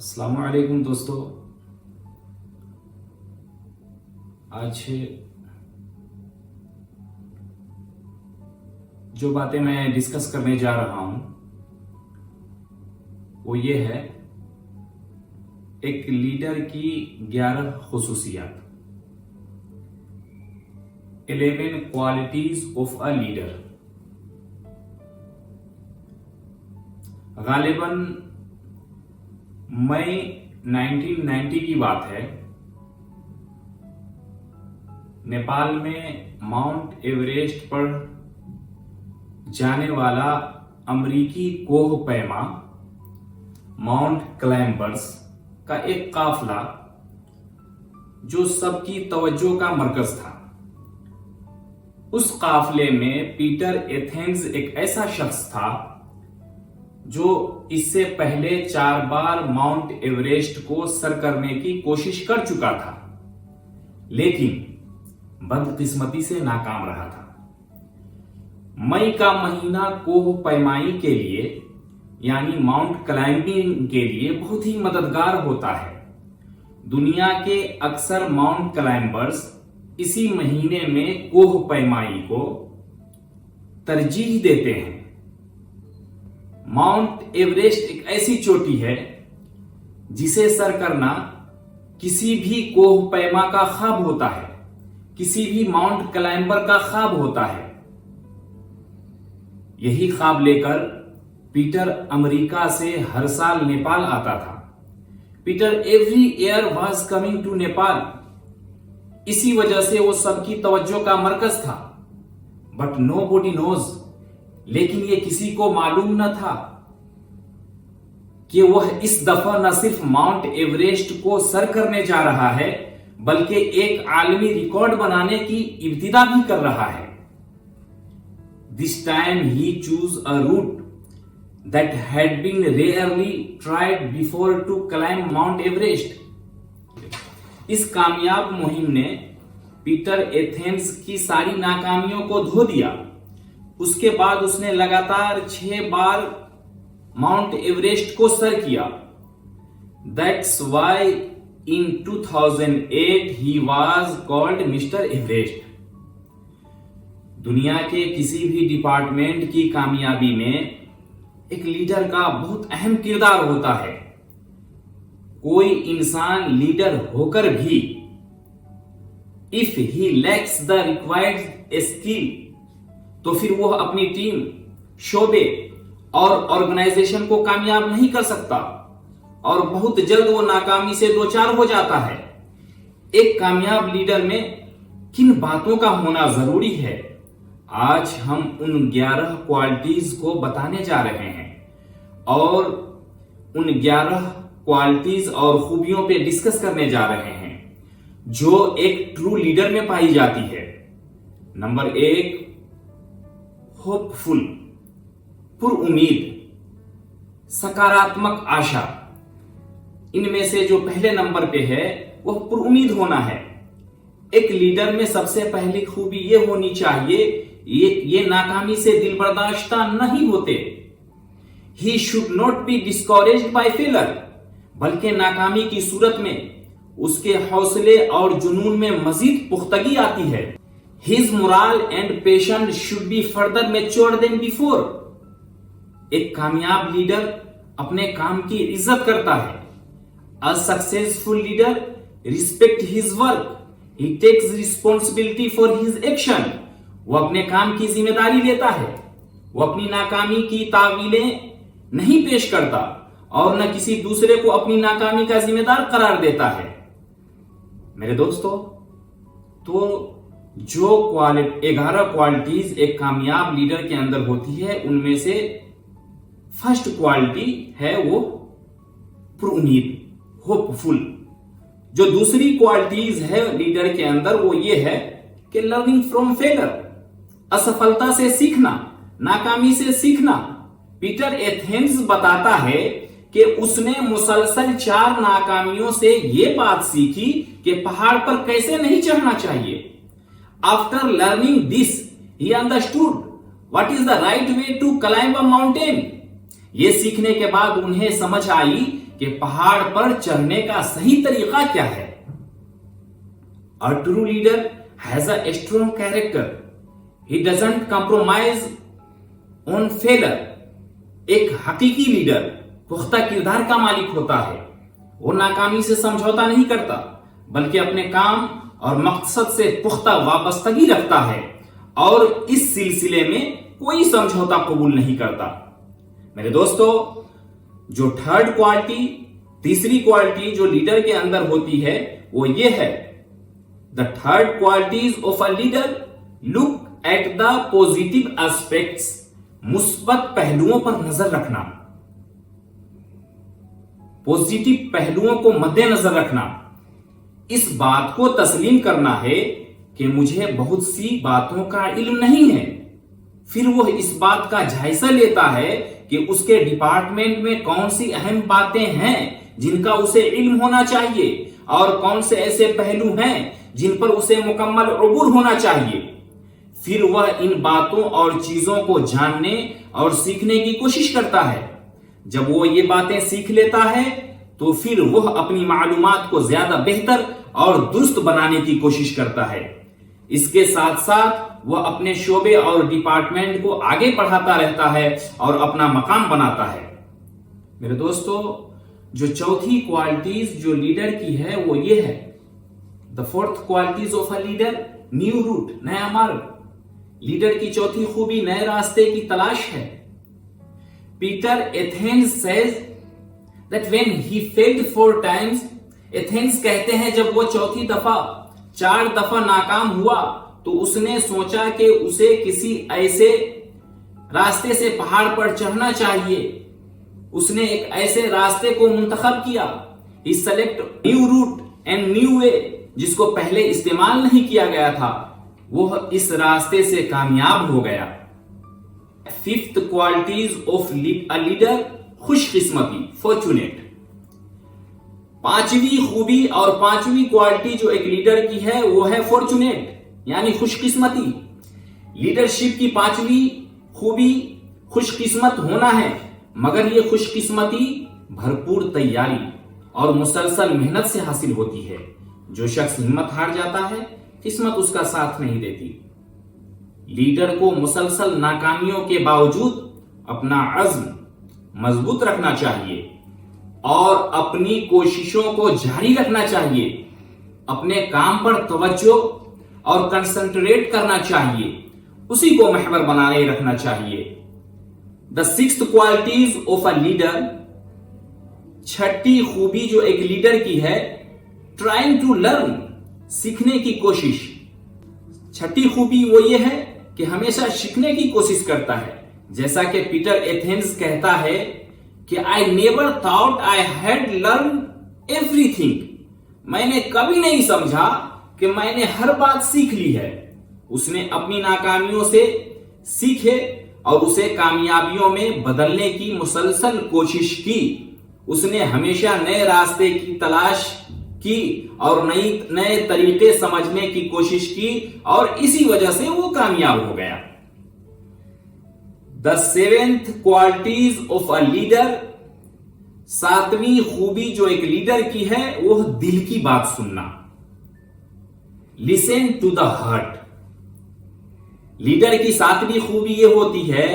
السلام علیکم دوستو، آج جو باتیں میں ڈسکس کرنے جا رہا ہوں وہ یہ ہے ایک لیڈر کی 11 خصوصیات، 11 کوالٹیز آف اے لیڈر۔ غالباً مئی 1990 کی بات ہے، نیپال میں ماؤنٹ ایوریسٹ پر جانے والا امریکی کوہ پیما ماؤنٹ کلائمبرز کا ایک قافلہ جو سب کی توجہ کا مرکز تھا۔ اس قافلے میں پیٹر ایتھنز ایک ایسا شخص تھا جو اس سے پہلے 4 بار ماؤنٹ ایوریسٹ کو سر کرنے کی کوشش کر چکا تھا، لیکن بدقسمتی سے ناکام رہا تھا۔ مئی کا مہینہ کوہ پیمائی کے لیے یعنی ماؤنٹ کلائمبنگ کے لیے بہت ہی مددگار ہوتا ہے۔ دنیا کے اکثر ماؤنٹ کلائمبرز اسی مہینے میں کوہ پیمائی کو ترجیح دیتے ہیں۔ ماؤنٹ ایوریسٹ ایک ایسی چوٹی ہے جسے سر کرنا کسی بھی کوہ پیما کا خواب ہوتا ہے، کسی بھی ماؤنٹ کلائمبر کا خواب ہوتا ہے۔ یہی خواب لے کر پیٹر امریکہ سے ہر سال نیپال آتا تھا۔ Peter every year was coming to Nepal, اسی وجہ سے وہ سب کی توجہ کا مرکز تھا۔ بٹ نو باڈی نوز، لیکن یہ کسی کو معلوم نہ تھا کہ وہ اس دفعہ نہ صرف ماؤنٹ ایوریسٹ کو سر کرنے جا رہا ہے بلکہ ایک عالمی ریکارڈ بنانے کی ابتدا بھی کر رہا ہے۔ This time he chose a route that had been rarely tried before to climb Mount Everest۔ اس کامیاب مہم نے پیٹر ایتھنز کی ساری ناکامیوں کو دھو دیا۔ اس کے بعد اس نے لگاتار 6 بار ماؤنٹ ایوریسٹ کو سر کیا۔ That's why in 2008 he was called Mr. Everest۔ دنیا کے کسی بھی ڈپارٹمنٹ کی کامیابی میں ایک لیڈر کا بہت اہم کردار ہوتا ہے۔ کوئی انسان لیڈر ہو کر بھی if he lacks the required skill تو پھر وہ اپنی ٹیم، شعبے اور آرگنائزیشن کو کامیاب نہیں کر سکتا اور بہت جلد وہ ناکامی سے دوچار ہو جاتا ہے۔ ایک کامیاب لیڈر میں کن باتوں کا ہونا ضروری ہے؟ آج ہم ان 11 کوالٹیز کو بتانے جا رہے ہیں اور ان 11 کوالٹیز اور خوبیوں پہ ڈسکس کرنے جا رہے ہیں جو ایک ٹرو لیڈر میں پائی جاتی ہے۔ نمبر 1، ہوپ فل، پر امید، سکاراتمک آشا۔ ان میں سے جو پہلے نمبر پہ ہے وہ پر امید ہونا ہے۔ ایک لیڈر میں سب سے پہلی خوبی یہ ہونی چاہیے یہ ناکامی سے دل برداشتہ نہیں ہوتے۔ He should not be discouraged by failure، بلکہ ناکامی کی صورت میں اس کے حوصلے اور جنون میں مزید پختگی آتی ہے۔ His morale and patience should be further matured than before۔ ایک کامیاب لیڈر اپنے کام کی عزت کرتا ہے۔ A successful leader respects his work۔ He takes responsibility for his action۔ وہ اپنے کام کی ذمہ داری لیتا ہے۔ وہ اپنی ناکامی کی تعویلیں نہیں پیش کرتا اور نہ کسی دوسرے کو اپنی ناکامی کا ذمہ دار قرار دیتا ہے۔ میرے دوستو، تو جو 11 کوالٹیز ایک کامیاب لیڈر کے اندر ہوتی ہے ان میں سے فرسٹ کوالٹی ہے وہ پر امید، ہوپ فل۔ جو دوسری کوالٹیز ہے لیڈر کے اندر وہ یہ ہے کہ لرننگ فرام فیلر، اسفلتا سے سیکھنا، ناکامی سے سیکھنا۔ پیٹر ایتھنز بتاتا ہے کہ اس نے مسلسل 4 ناکامیوں سے یہ بات سیکھی کہ پہاڑ پر کیسے نہیں چڑھنا چاہیے۔ After learning this, he understood what is the right way to climb a mountain۔ یہ सीखने के बाद उन्हें समझ आई कि पहाड़ पर चढ़ने का सही तरीका क्या है। A true leader has a strong character. He doesn't compromise on failure. एक हकीकी लीडर पुख्ता किरदार का मालिक होता है। वो नाकामी से समझौता नहीं करता, बल्कि अपने काम और मकसद से पुख्ता वाबस्तगी रखता है और इस सिलसिले में कोई समझौता कबूल नहीं करता। मेरे दोस्तों, जो थर्ड क्वालिटी, तीसरी क्वालिटी जो लीडर के अंदर होती है वो ये है, the third qualities of a leader look at the positive aspects. मुस्बत पहलुओं पर नजर रखना, पॉजिटिव पहलुओं को मद्देनजर रखना, इस बात को तस्लीम करना है कि मुझे बहुत सी बातों का इल्म नहीं है। फिर वह इस बात का जायजा लेता है कि उसके डिपार्टमेंट में कौन सी अहम बातें हैं जिनका उसे इल्म होना चाहिए और कौन से ऐसे पहलू हैं जिन पर उसे मुकम्मल अबूर होना चाहिए। फिर वह इन बातों और चीजों को जानने और सीखने की कोशिश करता है। जब वो ये बातें सीख लेता है तो फिर वह अपनी मालूमात को ज्यादा बेहतर और दुरुस्त बनाने की कोशिश करता है। इसके साथ साथ वह अपने शोबे और डिपार्टमेंट को आगे बढ़ाता रहता है और अपना मकाम बनाता है। मेरे दोस्तों, जो चौथी क्वालिटीज जो लीडर की है वो ये है, the fourth qualities of a leader, new root, नया मार्ग। लीडर की चौथी खूबी नए रास्ते की तलाश है। Peter Athens says that when he failed 4 times, Athens कहते हैं जब वो चौथी दफा 4 दफा नाकाम हुआ तो उसने सोचा कि उसे किसी ऐसे रास्ते से पहाड़ पर चढ़ना चाहिए। उसने एक ऐसे रास्ते को मुंतखब किया। ही select new route and new way, जिसको पहले इस्तेमाल नहीं किया गया था। वह इस रास्ते से कामयाब हो गया। Fifth qualities of a leader, खुशकिस्मती, फॉर्चुनेट। पांचवी खूबी और पांचवी क्वालिटी जो एक लीडर की है वो है फॉर्चुनेट, यानी खुशकिस्मती। लीडरशिप की पांचवी खूबी खुशकिस्मत होना है, मगर यह खुशकिस्मती भरपूर तैयारी और मुसलसल मेहनत से हासिल होती है। जो शख्स हिम्मत हार जाता है, किस्मत उसका साथ नहीं देती। लीडर को मुसलसल नाकामियों के बावजूद अपना अज़्म मजबूत रखना चाहिए और अपनी कोशिशों को जारी रखना चाहिए। अपने काम पर तवज्जो और कंसंट्रेट करना चाहिए, उसी को महवर बनाए रखना चाहिए। The sixth qualities of a leader, छठी खूबी जो एक लीडर की है, ट्राइंग टू लर्न, सीखने की कोशिश। छठी खूबी वो ये है कि हमेशा सीखने की कोशिश करता है। जैसा कि पीटर एथेंस कहता है कि I never thought I had learn everything, मैंने कभी नहीं समझा कि मैंने हर बात सीख ली है। उसने अपनी नाकामियों से सीखे और उसे कामयाबियों में बदलने की मुसलसल कोशिश की। उसने हमेशा नए रास्ते की तलाश की और नए तरीके समझने की कोशिश की और इसी वजह से वो कामयाब हो गया। The seventh qualities of a leader, सातवीं खूबी जो एक लीडर की है वो दिल की बात सुनना, listen to the heart. Leader की सातवीं खूबी ये होती है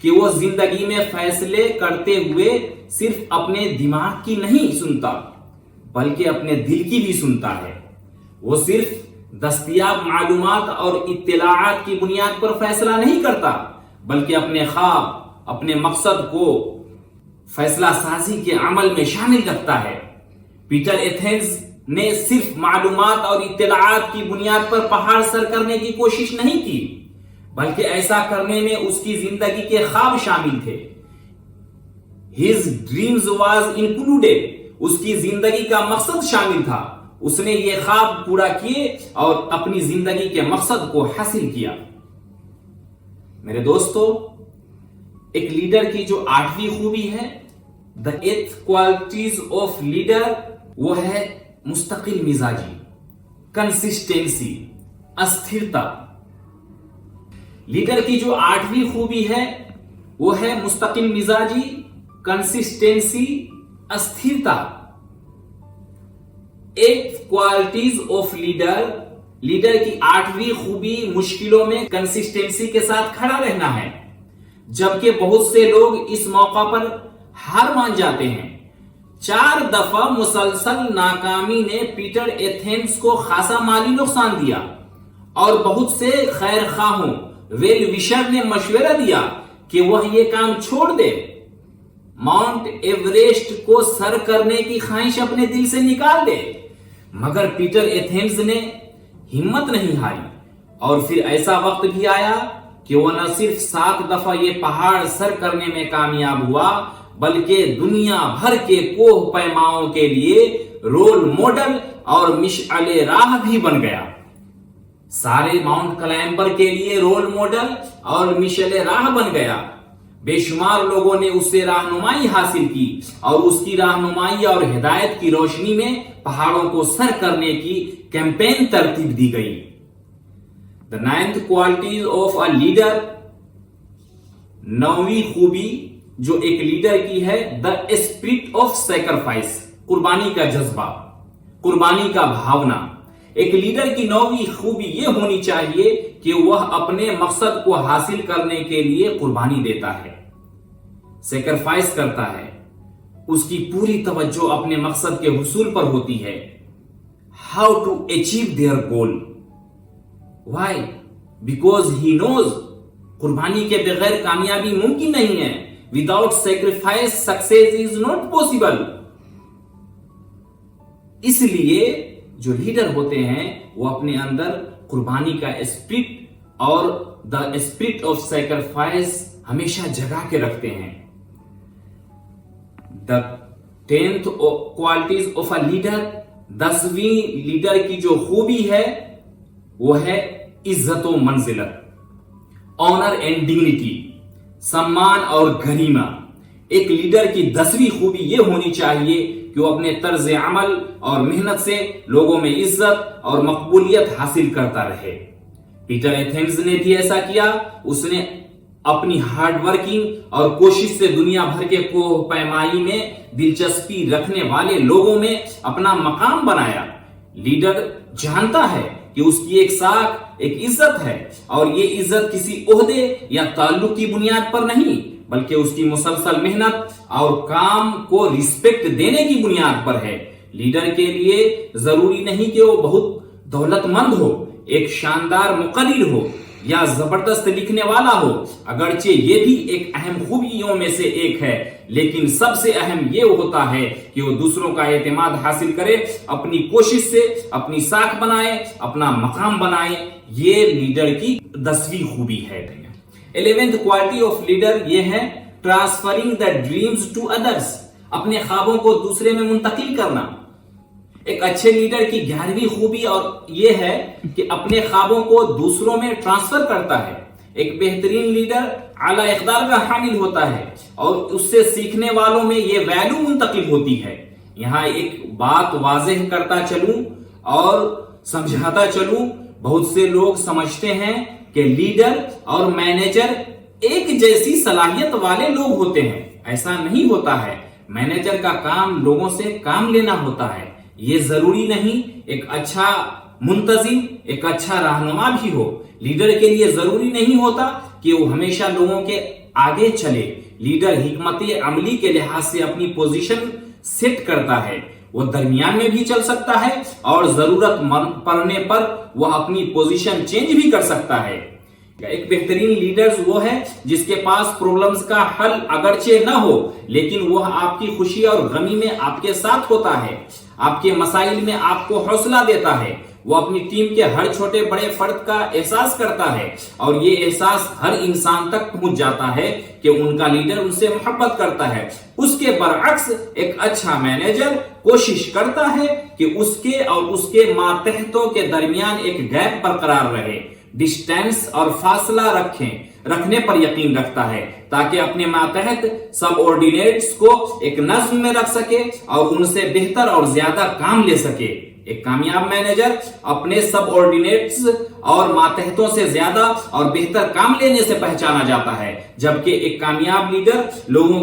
कि वो जिंदगी में फैसले करते हुए सिर्फ अपने दिमाग की नहीं सुनता, बल्कि अपने दिल की भी सुनता है। वो सिर्फ दस्तयाब मालूमात और इत्तलाआत की बुनियाद पर फैसला नहीं करता, बल्कि अपने ख्वाब, अपने मकसद को फैसला साजी के अमल में शामिल रखता है। पीटर एथेंस ने सिर्फ मालूमात और इत्तलाआत की बुनियाद पर पहाड़ सर करने की कोशिश नहीं की, बल्कि ऐसा करने में उसकी जिंदगी के ख्वाब शामिल थे। His dreams was included, उसकी जिंदगी का मकसद शामिल था। उसने ये ख्वाब पूरा किए और अपनी जिंदगी के मकसद को हासिल किया। मेरे दोस्तों, एक लीडर की जो आठवीं खूबी है, the eighth qualities of leader, वो है मुस्तकिल मिजाजी, कंसिस्टेंसी, अस्थिरता। लीडर की जो आठवीं खूबी है वो है मुस्तकिल मिजाजी कंसिस्टेंसी, अस्थिरता। 8 क्वालिटीज ऑफ लीडर की 8वीं खूबी मुश्किलों में कंसिस्टेंसी के साथ खड़ा रहना है। जबकि बहुत से लोग इस मौका पर हार मान जाते हैं। 4 दफा मुसलसल नाकामी ने पीटर एथेंस को खासा माली नुकसान दिया और बहुत से खैर खाहों, वेल विशर ने मशवरा दिया कि वह यह काम छोड़ दे, माउंट एवरेस्ट को सर करने की ख्वाहिश अपने दिल से निकाल दे। मगर पीटर एथेंस ने हिम्मत नहीं हारी और फिर ऐसा वक्त भी आया कि वह न सिर्फ 7 दफा ये पहाड़ सर करने में कामयाब हुआ, बल्कि दुनिया भर के कोह पैमाओं के लिए रोल मॉडल और मिशअले राह भी बन गया। सारे माउंट क्लाइंबर के लिए रोल मॉडल और मिशअले राह बन गया। बेशुमार लोगों ने उससे रहनुमाई हासिल की और उसकी रहनुमाई और हिदायत की रोशनी में पहाड़ों को सर करने की कैंपेन तरतीब दी गई। The 9th qualities of a leader, 9वीं खूबी जो एक लीडर की है, द स्पिरिट ऑफ सैक्रिफाइस, कुर्बानी का जज्बा, कुर्बानी का भावना। एक लीडर की 9वीं खूबी यह होनी चाहिए कि वह अपने मकसद को हासिल करने के लिए कुर्बानी देता है, सैक्रिफाइस करता है। उसकी पूरी तवज्जो अपने मकसद के हुसूल पर होती है। How to achieve their goal, why, because he knows, कुर्बानी के बगैर कामयाबी मुमकिन नहीं है। Without sacrifice success is not possible. इसलिए जो लीडर होते हैं वो अपने अंदर कुर्बानी का स्पिरिट और द स्पिरिट ऑफ सैक्रिफाइस हमेशा जगा के रखते हैं। The 10th qualities of a leader, 10वीं लीडर की जो खूबी है वो है इज्जत व मंजिलत, ऑनर एंड डिग्निटी, सम्मान और गरिमा। एक लीडर की 10वीं खूबी यह होनी चाहिए कि वो अपने तर्ज अमल और मेहनत से लोगों में इज्जत और मकबूलियत हासिल करता रहे। पीटर एथेंस ने भी ऐसा किया। उसने अपनी हार्ड वर्किंग और कोशिश से दुनिया भर के कोह पैमाई में दिलचस्पी रखने वाले लोगों में अपना मकाम बनाया। लीडर जानता है कि उसकी एक साख एक इज्जत है और ये इज्जत किसी ओहदे या ताल्लुक की बुनियाद पर नहीं, बल्कि उसकी मुसलसल मेहनत और काम को रिस्पेक्ट देने की बुनियाद पर है। लीडर के लिए जरूरी नहीं कि वो बहुत दौलतमंद हो, एक शानदार मुकर्रिर हो या जबरदस्त लिखने वाला हो, अगरचे ये भी एक अहम खूबियों में से एक है, लेकिन सबसे अहम ये होता है कि वो दूसरों का एतमाद हासिल करे, अपनी कोशिश से अपनी साख बनाए, अपना मकाम बनाए। ये लीडर की 10वीं खूबी है। 11th क्वालिटी ऑफ लीडर ये है transferring the dreams to others, अपने ख्वाबों को दूसरे में मुंतकिल करना। एक अच्छे लीडर की 11वीं खूबी और ये है कि अपने ख्वाबों को दूसरों में ट्रांसफर करता है। एक बेहतरीन लीडर आला इक़दार का हामिल होता है और उससे सीखने वालों में ये वैल्यू मुंतकिल होती है। यहां एक बात वाज़ेह करता चलूं और समझाता चलूं, बहुत से लोग समझते हैं कि लीडर और मैनेजर एक जैसी सलाहियत वाले लोग होते हैं। ऐसा नहीं होता है। मैनेजर का काम लोगों से काम लेना होता है। ये जरूरी नहीं एक अच्छा मुंतजिम, एक अच्छा रहनुमा भी हो। लीडर के लिए जरूरी नहीं होता कि वो हमेशा लोगों के आगे चले। लीडर हिकमत अमली के लिहाज से अपनी पोजीशन सेट करता है। वो दरमियान में भी चल सकता है और जरूरत पड़ने पर वह अपनी पोजीशन चेंज भी कर सकता है। एक बेहतरीन लीडर वो है जिसके पास प्रॉब्लम्स का हल अगरचे न हो, लेकिन वह आपकी खुशी और गमी में आपके साथ होता है, आपके मसाइल में आपको हौसला देता है। वो अपनी टीम के हर छोटे बड़े फर्द का एहसास करता है और ये एहसास हर इंसान तक पहुंच जाता है कि उनका लीडर उनसे मोहब्बत करता है। उसके बरअक्स एक अच्छा मैनेजर कोशिश करता है कि उसके और उसके मातहतों के दरमियान एक गैप बरकरार रहे, डिस्टेंस और फासला रखने पर यकीन रखता है ताकि अपने मातहत सबऑर्डिनेट्स को एक नज्म में रख सके और उनसे बेहतर और ज्यादा काम ले सके। ایک کامیاب مینیجر اپنے سب آرڈینیٹس اور ماتحتوں سے زیادہ اور بہتر کام لینے سے پہچانا جاتا ہے، جبکہ ایک کامیاب لیڈر لوگوں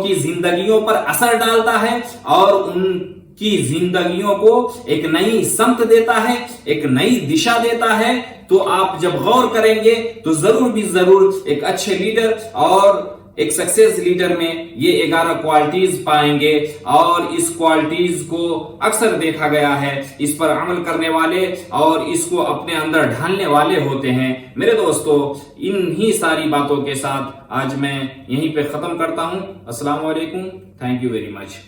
کی زندگیوں پر اثر ڈالتا ہے اور ان کی زندگیوں کو ایک نئی سمت دیتا ہے، ایک نئی دشا دیتا ہے۔ تو آپ جب غور کریں گے تو ضرور ایک اچھے لیڈر اور ایک سکسیس لیڈر میں یہ 11 کوالٹیز پائیں گے، اور اس کوالٹیز کو اکثر دیکھا گیا ہے اس پر عمل کرنے والے اور اس کو اپنے اندر ڈھالنے والے ہوتے ہیں۔ میرے دوستو، انہی ساری باتوں کے ساتھ آج میں یہیں پہ ختم کرتا ہوں۔ السلام علیکم، تھینک یو ویری مچ۔